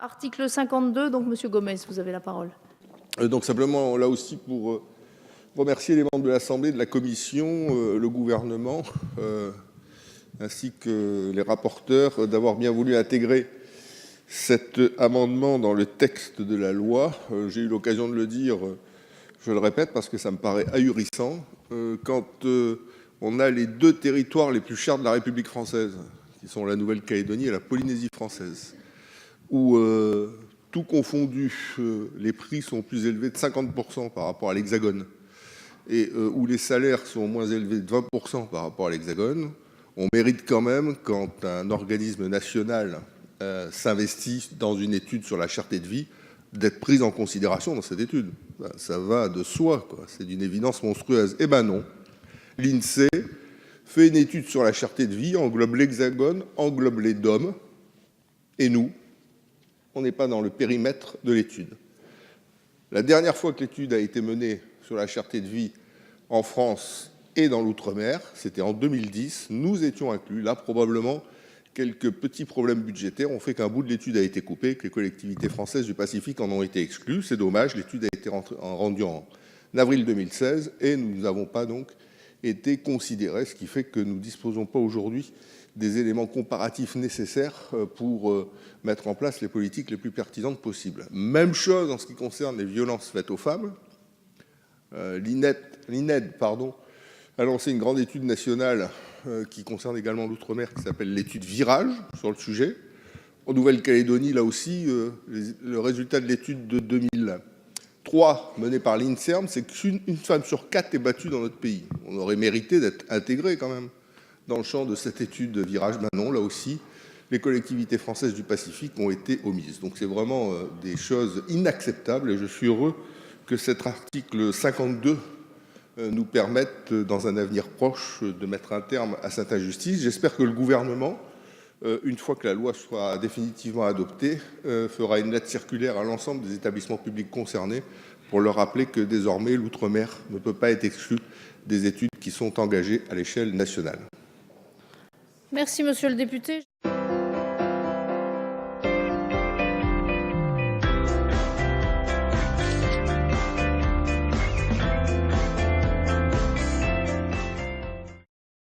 Article 52, donc Monsieur Gomes, vous avez la parole. Donc simplement, là aussi, pour remercier les membres de l'Assemblée, de la Commission, le gouvernement, ainsi que les rapporteurs, d'avoir bien voulu intégrer cet amendement dans le texte de la loi. J'ai eu l'occasion de le dire, je le répète, parce que ça me paraît ahurissant, quand on a les deux territoires les plus chers de la République française, qui sont la Nouvelle-Calédonie et la Polynésie française, où tout confondu, les prix sont plus élevés de 50% par rapport à l'Hexagone, et où les salaires sont moins élevés de 20% par rapport à l'Hexagone. On mérite quand même, quand un organisme national s'investit dans une étude sur la cherté de vie, d'être pris en considération dans cette étude. Ça va de soi, quoi. C'est d'une évidence monstrueuse. Eh ben non. L'INSEE fait une étude sur la cherté de vie, englobe l'Hexagone, englobe les DOM, et nous, on n'est pas dans le périmètre de l'étude. La dernière fois que l'étude a été menée sur la cherté de vie en France et dans l'outre-mer, c'était en 2010, nous étions inclus. Là, probablement, quelques petits problèmes budgétaires ont fait qu'un bout de l'étude a été coupé, que les collectivités françaises du Pacifique en ont été exclues. C'est dommage, l'étude a été rendue en avril 2016 et nous n'avons pas donc été considérés, ce qui fait que nous ne disposons pas aujourd'hui des éléments comparatifs nécessaires pour mettre en place les politiques les plus pertinentes possibles. Même chose en ce qui concerne les violences faites aux femmes. L'INED a lancé une grande étude nationale qui concerne également l'outre-mer, qui s'appelle l'étude Virage sur le sujet. En Nouvelle-Calédonie, là aussi, le résultat de l'étude de 2003 menée par l'INSERM, c'est qu'une femme sur 4 est battue dans notre pays. On aurait mérité d'être intégré quand même dans le champ de cette étude de Virage. Ben non, là aussi, les collectivités françaises du Pacifique ont été omises. Donc c'est vraiment des choses inacceptables et je suis heureux que cet article 52 nous permette, dans un avenir proche, de mettre un terme à cette injustice. J'espère que le gouvernement, une fois que la loi sera définitivement adoptée, fera une lettre circulaire à l'ensemble des établissements publics concernés pour leur rappeler que désormais l'outre-mer ne peut pas être exclu des études qui sont engagées à l'échelle nationale. Merci, monsieur le député.